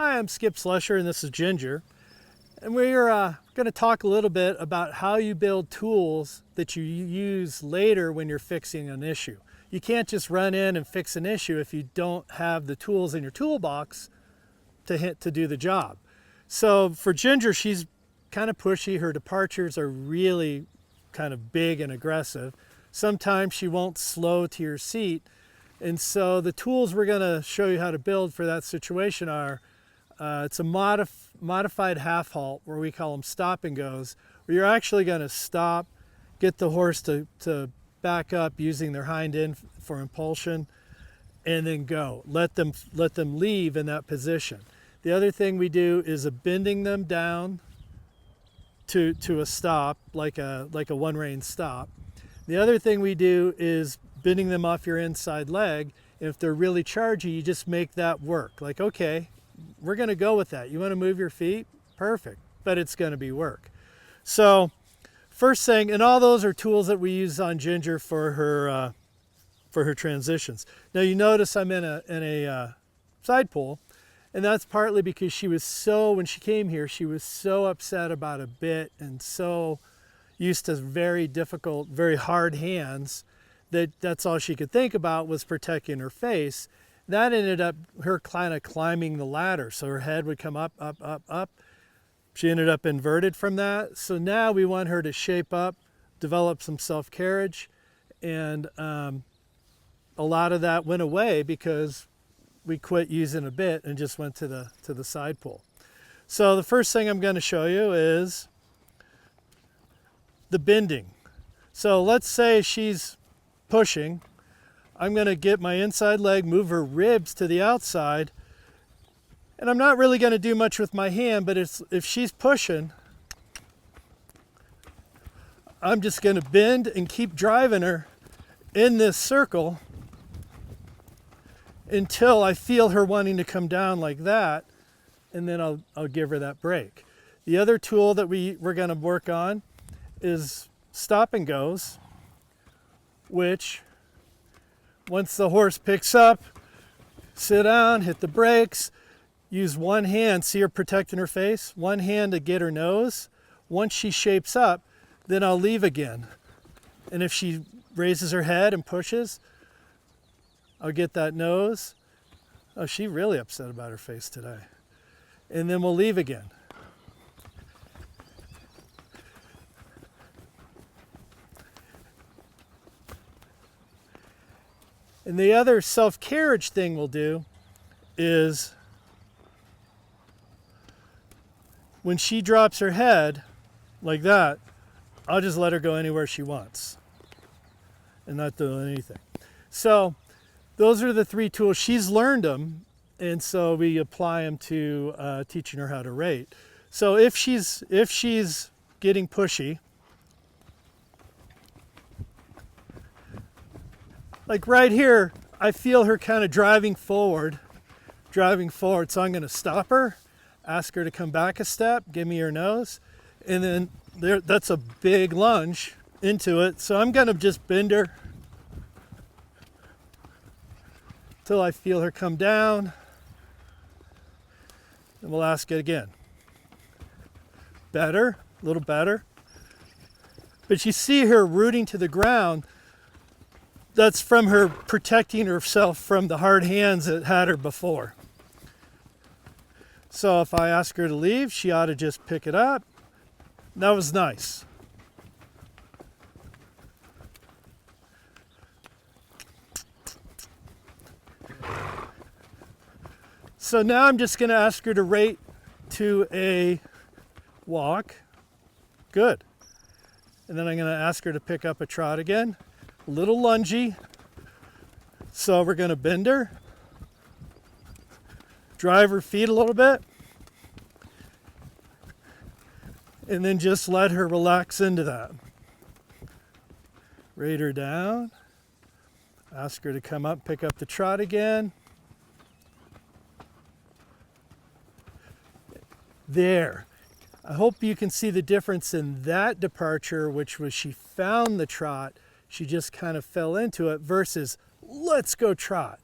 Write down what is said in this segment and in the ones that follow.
Hi, I'm Skip Slusher and this is Ginger. And we're going to talk a little bit about how you build tools that you use later when you're fixing an issue. You can't just run in and fix an issue if you don't have the tools in your toolbox to do the job. So for Ginger, she's kind of pushy. Her departures are really kind of big and aggressive. Sometimes she won't slow to your seat. And so the tools we're going to show you how to build for that situation are it's a modified half halt, where we call them stop and goes, where you're actually going to stop, get the horse to back up using their hind end for impulsion, and then go. Let them leave in that position. The other thing we do is a bending them down to a stop, like a one rein stop. The other thing we do is bending them off your inside leg. And if they're really chargy, you just make that work. Like, okay, we're going to go with that. You want to move your feet? Perfect. But it's going to be work. So first thing, and all those are tools that we use on Ginger for her transitions. Now you notice I'm in a side pull, and that's partly because when she came here, she was so upset about a bit and so used to very difficult, very hard hands that's all she could think about was protecting her face. That ended up her kind of climbing the ladder. So her head would come up, up, up, up. She ended up inverted from that. So now we want her to shape up, develop some self-carriage. And a lot of that went away because we quit using a bit and just went to the side pull. So the first thing I'm going to show you is the bending. So let's say she's pushing. I'm going to get my inside leg, move her ribs to the outside, and I'm not really going to do much with my hand, but if she's pushing, I'm just going to bend and keep driving her in this circle until I feel her wanting to come down like that, and then I'll give her that break. The other tool that we're going to work on is stop and goes, which once the horse picks up, sit down, hit the brakes, use one hand, see her protecting her face, one hand to get her nose. Once she shapes up, then I'll leave again. And if she raises her head and pushes, I'll get that nose. Oh, she's really upset about her face today. And then we'll leave again. And the other self-carriage thing we'll do is when she drops her head like that, I'll just let her go anywhere she wants and not do anything. So those are the three tools. She's learned them, and so we apply them to teaching her how to rate. So if she's getting pushy, like right here, I feel her kind of driving forward. So I'm going to stop her, ask her to come back a step, give me her nose, and then that's a big lunge into it. So I'm going to just bend her till I feel her come down, and we'll ask it again. Better, a little better. But you see her rooting to the ground. That's from her protecting herself from the hard hands that had her before. So if I ask her to leave, she ought to just pick it up. That was nice. So now I'm just going to ask her to rate to a walk. Good. And then I'm going to ask her to pick up a trot again. A little lungy. So we're going to bend her, drive her feet a little bit, and then just let her relax into that. Rate her down, ask her to come up, pick up the trot again. There. I hope you can see the difference in that departure, which was she found the trot, she just kind of fell into it, versus let's go trot.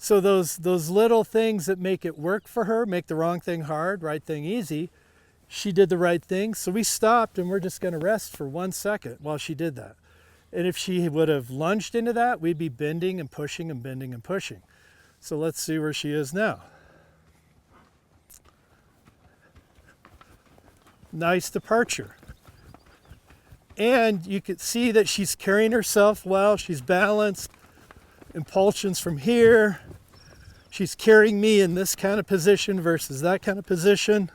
So those little things that make it work for her, make the wrong thing hard, right thing easy, she did the right thing. So we stopped and we're just going to rest for 1 second while she did that. And if she would have lunged into that, we'd be bending and pushing and bending and pushing. So let's see where she is now. Nice departure. And you can see that she's carrying herself well. She's balanced. Impulsions from here. She's carrying me in this kind of position versus that kind of position.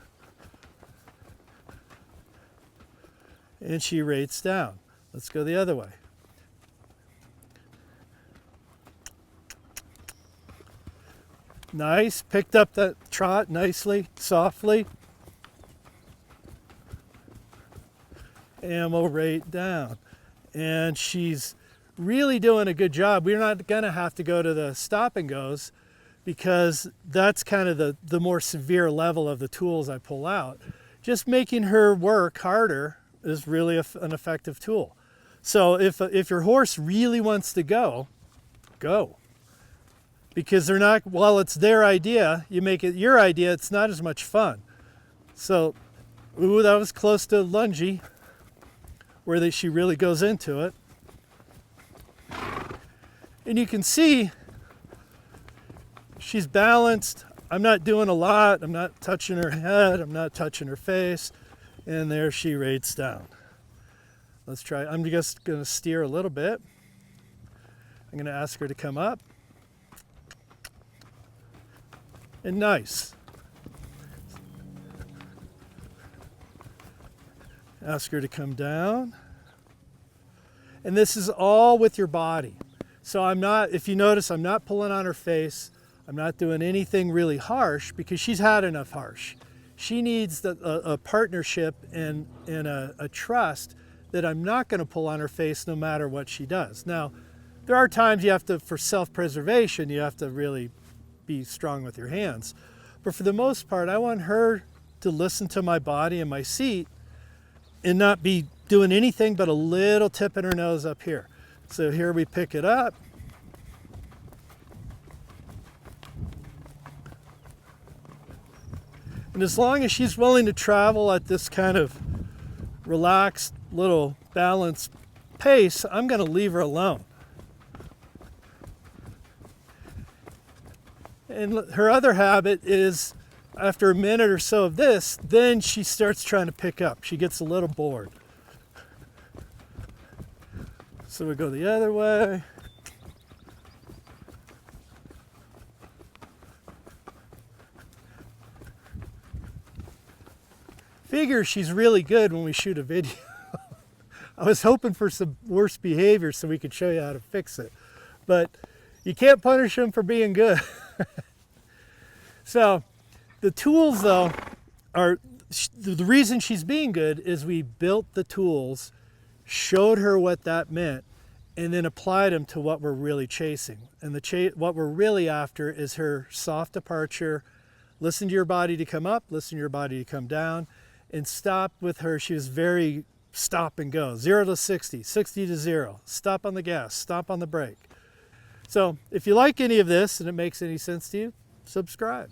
And she rates down. Let's go the other way. Nice. Picked up that trot nicely, softly. And we'll rate down. And she's really doing a good job. We're not going to have to go to the stop and goes because that's kind of the more severe level of the tools I pull out. Just making her work harder is really an effective tool. So if your horse really wants to go, go. Because they're not, while it's their idea, you make it your idea, it's not as much fun. So, ooh, that was close to lungy, where she really goes into it. And you can see she's balanced. I'm not doing a lot. I'm not touching her head. I'm not touching her face. And there she rates down. Let's try. I'm just going to steer a little bit. I'm going to ask her to come up. And nice. Ask her to come down. And this is all with your body. So I'm not, if you notice, I'm not pulling on her face. I'm not doing anything really harsh because she's had enough harsh. She needs a partnership and a trust that I'm not going to pull on her face no matter what she does. Now, there are times you have to, for self-preservation, you have to really be strong with your hands. But for the most part, I want her to listen to my body and my seat and not be doing anything but a little tip in her nose up here. So here we pick it up. And as long as she's willing to travel at this kind of relaxed, little balanced pace, I'm going to leave her alone. And her other habit is, after a minute or so of this, then she starts trying to pick up. She gets a little bored. So we go the other way. Figure she's really good when we shoot a video. I was hoping for some worse behavior so we could show you how to fix it. But you can't punish them for being good. So the tools, though, are the reason she's being good is we built the tools, showed her what that meant, and then applied them to what we're really chasing. And what we're really after is her soft departure. Listen to your body to come up, listen to your body to come down, and stop with her. She was very stop and go, 0 to 60, 60 to 0, stop on the gas, stop on the brake. So if you like any of this and it makes any sense to you, subscribe.